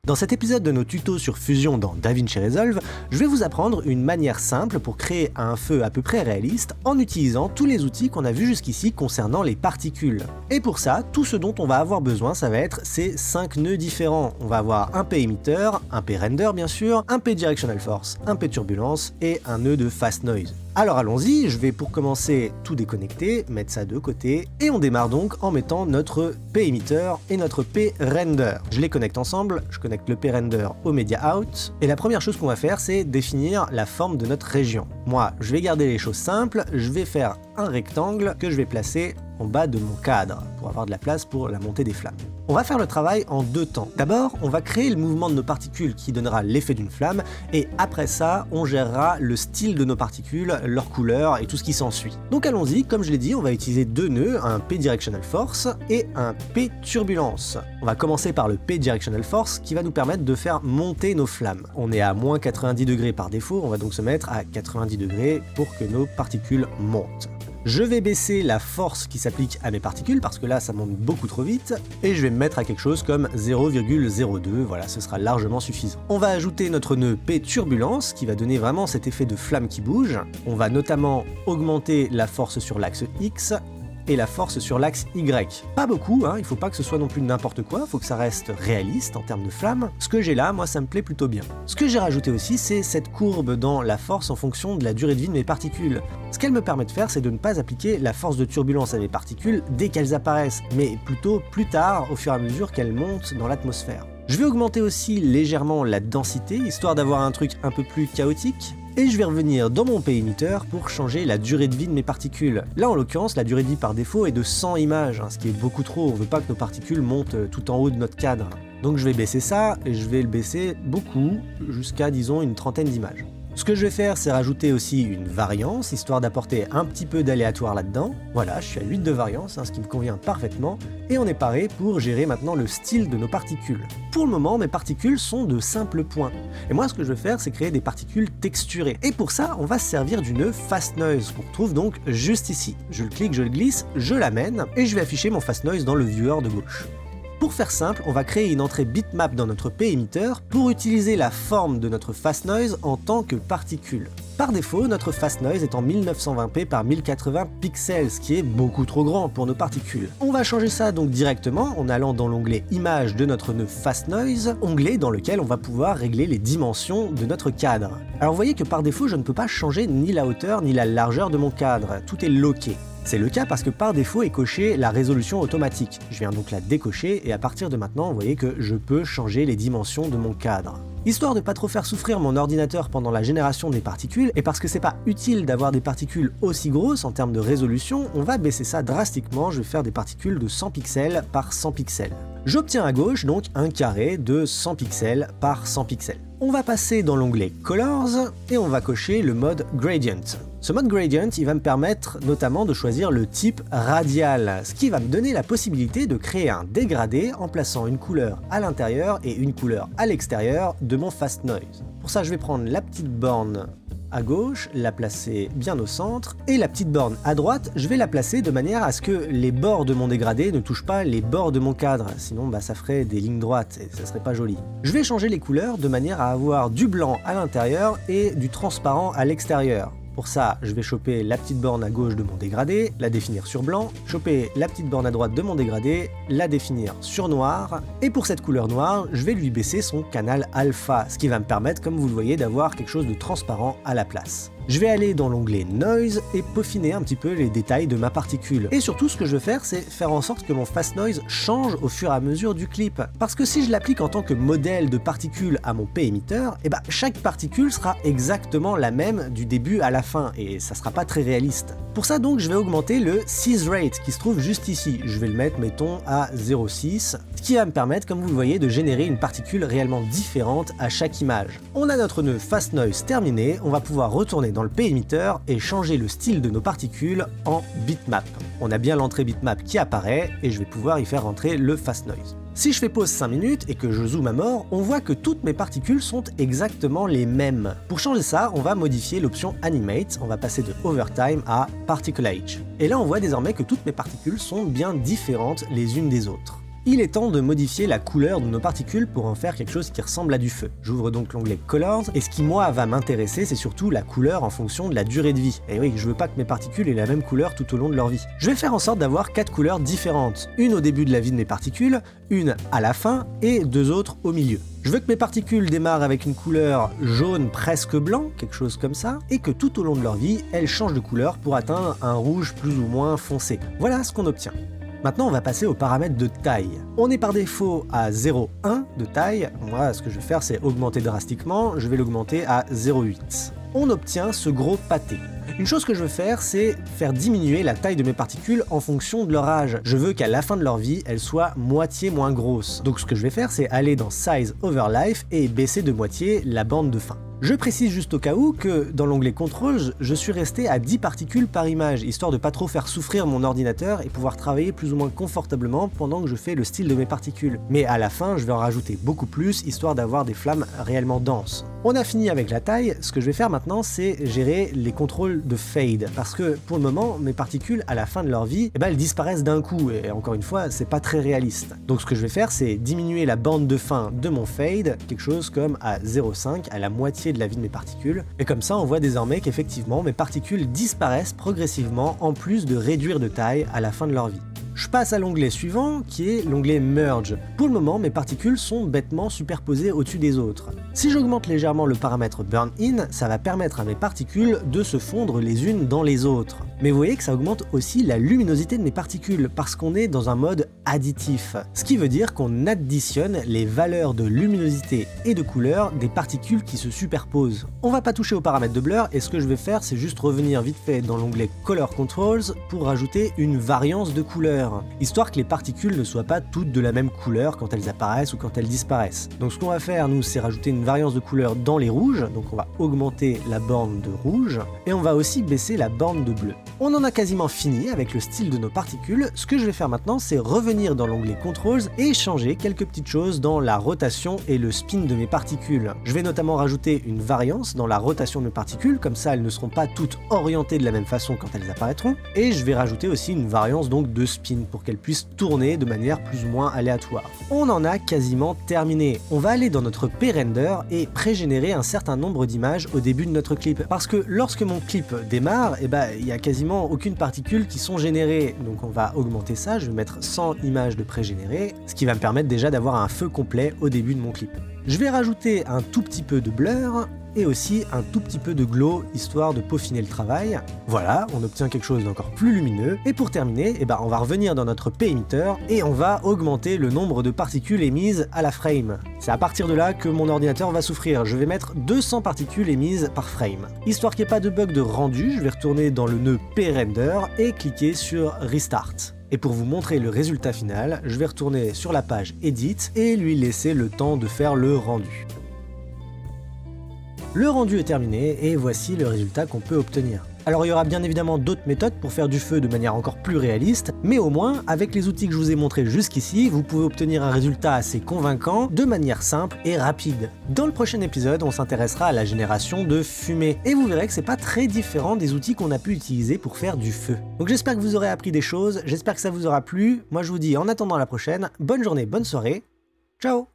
Dans cet épisode de nos tutos sur Fusion dans DaVinci Resolve, je vais vous apprendre une manière simple pour créer un feu à peu près réaliste en utilisant tous les outils qu'on a vus jusqu'ici concernant les particules. Et pour ça, tout ce dont on va avoir besoin, ça va être ces 5 nœuds différents. On va avoir un P-emitter, un P-render bien sûr, un P-directional force, un P-turbulence et un nœud de fast noise. Alors allons-y, je vais pour commencer tout déconnecter, mettre ça de côté, et on démarre donc en mettant notre P-emitter et notre P-render. Je les connecte ensemble, je connecte le P-render au media out, et la première chose qu'on va faire, c'est définir la forme de notre région. Moi, je vais garder les choses simples, je vais faire un rectangle que je vais placer en bas de mon cadre, pour avoir de la place pour la montée des flammes. On va faire le travail en 2 temps. D'abord, on va créer le mouvement de nos particules qui donnera l'effet d'une flamme, et après ça, on gérera le style de nos particules, leur couleur et tout ce qui s'ensuit. Donc allons-y, comme je l'ai dit, on va utiliser 2 nœuds, un P-directional force et un P-turbulence. On va commencer par le P-directional force qui va nous permettre de faire monter nos flammes. On est à moins 90 degrés par défaut, on va donc se mettre à 90 degrés pour que nos particules montent. Je vais baisser la force qui s'applique à mes particules parce que là ça monte beaucoup trop vite et je vais me mettre à quelque chose comme 0,02, voilà, ce sera largement suffisant. On va ajouter notre nœud P-turbulence qui va donner vraiment cet effet de flamme qui bouge. On va notamment augmenter la force sur l'axe X et la force sur l'axe Y. Pas beaucoup, il faut pas que ce soit non plus n'importe quoi, il faut que ça reste réaliste en termes de flamme. Ce que j'ai là, moi ça me plaît plutôt bien. Ce que j'ai rajouté aussi, c'est cette courbe dans la force en fonction de la durée de vie de mes particules. Ce qu'elle me permet de faire, c'est de ne pas appliquer la force de turbulence à mes particules dès qu'elles apparaissent, mais plutôt plus tard, au fur et à mesure qu'elles montent dans l'atmosphère. Je vais augmenter aussi légèrement la densité, histoire d'avoir un truc un peu plus chaotique. Et je vais revenir dans mon P-emitter pour changer la durée de vie de mes particules. Là en l'occurrence, la durée de vie par défaut est de 100 images, ce qui est beaucoup trop, on veut pas que nos particules montent tout en haut de notre cadre. Donc je vais baisser ça, et je vais le baisser beaucoup, jusqu'à disons une trentaine d'images. Ce que je vais faire, c'est rajouter aussi une variance, histoire d'apporter un petit peu d'aléatoire là-dedans. Voilà, je suis à 8 de variance, ce qui me convient parfaitement, et on est paré pour gérer maintenant le style de nos particules. Pour le moment, mes particules sont de simples points. Et moi, ce que je vais faire, c'est créer des particules texturées. Et pour ça, on va se servir du nœud Fast Noise, qu'on retrouve donc juste ici. Je le clique, je le glisse, je l'amène, et je vais afficher mon Fast Noise dans le viewer de gauche. Pour faire simple, on va créer une entrée bitmap dans notre P-emitter pour utiliser la forme de notre Fast Noise en tant que particule. Par défaut, notre Fast Noise est en 1920p par 1080 pixels, ce qui est beaucoup trop grand pour nos particules. On va changer ça donc directement en allant dans l'onglet Images de notre nœud Fast Noise, onglet dans lequel on va pouvoir régler les dimensions de notre cadre. Alors vous voyez que par défaut, je ne peux pas changer ni la hauteur ni la largeur de mon cadre, tout est locké. C'est le cas parce que par défaut est coché la résolution automatique. Je viens donc la décocher et à partir de maintenant, vous voyez que je peux changer les dimensions de mon cadre. Histoire de pas trop faire souffrir mon ordinateur pendant la génération des particules, et parce que c'est pas utile d'avoir des particules aussi grosses en termes de résolution, on va baisser ça drastiquement, je vais faire des particules de 100 pixels par 100 pixels. J'obtiens à gauche donc un carré de 100 pixels par 100 pixels. On va passer dans l'onglet Colors et on va cocher le mode Gradient. Ce mode Gradient, il va me permettre notamment de choisir le type radial, ce qui va me donner la possibilité de créer un dégradé en plaçant une couleur à l'intérieur et une couleur à l'extérieur de mon Fast Noise. Pour ça, je vais prendre la petite borne à gauche, la placer bien au centre, et la petite borne à droite, je vais la placer de manière à ce que les bords de mon dégradé ne touchent pas les bords de mon cadre, sinon ça ferait des lignes droites et ça serait pas joli. Je vais changer les couleurs de manière à avoir du blanc à l'intérieur et du transparent à l'extérieur. Pour ça, je vais choper la petite borne à gauche de mon dégradé, la définir sur blanc, choper la petite borne à droite de mon dégradé, la définir sur noir, et pour cette couleur noire, je vais lui baisser son canal alpha, ce qui va me permettre, comme vous le voyez, d'avoir quelque chose de transparent à la place. Je vais aller dans l'onglet Noise et peaufiner un petit peu les détails de ma particule. Et surtout, ce que je veux faire, c'est faire en sorte que mon Fast Noise change au fur et à mesure du clip. Parce que si je l'applique en tant que modèle de particule à mon P-emitter, chaque particule sera exactement la même du début à la fin, et ça sera pas très réaliste. Pour ça donc, je vais augmenter le Seize Rate qui se trouve juste ici. Je vais le mettre, mettons, à 0,6, ce qui va me permettre, comme vous le voyez, de générer une particule réellement différente à chaque image. On a notre nœud Fast Noise terminé, on va pouvoir retourner dans le P-emitter et changer le style de nos particules en bitmap. On a bien l'entrée bitmap qui apparaît et je vais pouvoir y faire rentrer le Fast Noise. Si je fais pause 5 minutes et que je zoome à mort, on voit que toutes mes particules sont exactement les mêmes. Pour changer ça, on va modifier l'option Animate, on va passer de Overtime à Particle Age. Et là on voit désormais que toutes mes particules sont bien différentes les unes des autres. Il est temps de modifier la couleur de nos particules pour en faire quelque chose qui ressemble à du feu. J'ouvre donc l'onglet Colors, et ce qui moi va m'intéresser, c'est surtout la couleur en fonction de la durée de vie. Et oui, je veux pas que mes particules aient la même couleur tout au long de leur vie. Je vais faire en sorte d'avoir 4 couleurs différentes. Une au début de la vie de mes particules, une à la fin, et 2 autres au milieu. Je veux que mes particules démarrent avec une couleur jaune presque blanc, quelque chose comme ça, et que tout au long de leur vie, elles changent de couleur pour atteindre un rouge plus ou moins foncé. Voilà ce qu'on obtient. Maintenant, on va passer aux paramètres de taille. On est par défaut à 0,1 de taille. Moi, ce que je vais faire, c'est augmenter drastiquement. Je vais l'augmenter à 0,8. On obtient ce gros pâté. Une chose que je veux faire, c'est faire diminuer la taille de mes particules en fonction de leur âge. Je veux qu'à la fin de leur vie, elles soient moitié moins grosses. Donc ce que je vais faire, c'est aller dans Size over Life et baisser de moitié la bande de fin. Je précise juste au cas où que dans l'onglet Controls, je suis resté à 10 particules par image, histoire de pas trop faire souffrir mon ordinateur et pouvoir travailler plus ou moins confortablement pendant que je fais le style de mes particules. Mais à la fin, je vais en rajouter beaucoup plus, histoire d'avoir des flammes réellement denses. On a fini avec la taille, ce que je vais faire maintenant, c'est gérer les contrôles de fade, parce que pour le moment, mes particules, à la fin de leur vie, elles disparaissent d'un coup, et encore une fois, c'est pas très réaliste. Donc ce que je vais faire, c'est diminuer la bande de fin de mon fade, quelque chose comme à 0,5, à la moitié de la vie de mes particules, et comme ça on voit désormais qu'effectivement mes particules disparaissent progressivement en plus de réduire de taille à la fin de leur vie. Je passe à l'onglet suivant qui est l'onglet Merge. Pour le moment, mes particules sont bêtement superposées au-dessus des autres. Si j'augmente légèrement le paramètre Burn In, ça va permettre à mes particules de se fondre les unes dans les autres. Mais vous voyez que ça augmente aussi la luminosité de mes particules parce qu'on est dans un mode additif. Ce qui veut dire qu'on additionne les valeurs de luminosité et de couleur des particules qui se superposent. On va pas toucher aux paramètres de blur et ce que je vais faire, c'est juste revenir vite fait dans l'onglet Color Controls pour rajouter une variance de couleur, histoire que les particules ne soient pas toutes de la même couleur quand elles apparaissent ou quand elles disparaissent. Donc ce qu'on va faire, nous, c'est rajouter une variance de couleur dans les rouges, donc on va augmenter la bande de rouge, et on va aussi baisser la bande de bleu. On en a quasiment fini avec le style de nos particules. Ce que je vais faire maintenant, c'est revenir dans l'onglet Controls et changer quelques petites choses dans la rotation et le spin de mes particules. Je vais notamment rajouter une variance dans la rotation de mes particules, comme ça elles ne seront pas toutes orientées de la même façon quand elles apparaîtront, et je vais rajouter aussi une variance donc de spin pour qu'elles puissent tourner de manière plus ou moins aléatoire. On en a quasiment terminé. On va aller dans notre P-Render et pré-générer un certain nombre d'images au début de notre clip, parce que lorsque mon clip démarre, il y a quasiment aucune particule qui sont générées, donc on va augmenter ça. Je vais mettre 100 images de pré-générées, ce qui va me permettre déjà d'avoir un feu complet au début de mon clip. Je vais rajouter un tout petit peu de blur et aussi un tout petit peu de glow, histoire de peaufiner le travail. Voilà, on obtient quelque chose d'encore plus lumineux. Et pour terminer, on va revenir dans notre P-Emitter et on va augmenter le nombre de particules émises à la frame. C'est à partir de là que mon ordinateur va souffrir. Je vais mettre 200 particules émises par frame. Histoire qu'il n'y ait pas de bug de rendu, je vais retourner dans le nœud P-Render et cliquer sur Restart. Et pour vous montrer le résultat final, je vais retourner sur la page Edit et lui laisser le temps de faire le rendu. Le rendu est terminé et voici le résultat qu'on peut obtenir. Alors il y aura bien évidemment d'autres méthodes pour faire du feu de manière encore plus réaliste, mais au moins, avec les outils que je vous ai montrés jusqu'ici, vous pouvez obtenir un résultat assez convaincant de manière simple et rapide. Dans le prochain épisode, on s'intéressera à la génération de fumée, et vous verrez que c'est pas très différent des outils qu'on a pu utiliser pour faire du feu. Donc j'espère que vous aurez appris des choses, j'espère que ça vous aura plu. Moi je vous dis en attendant la prochaine, bonne journée, bonne soirée, ciao!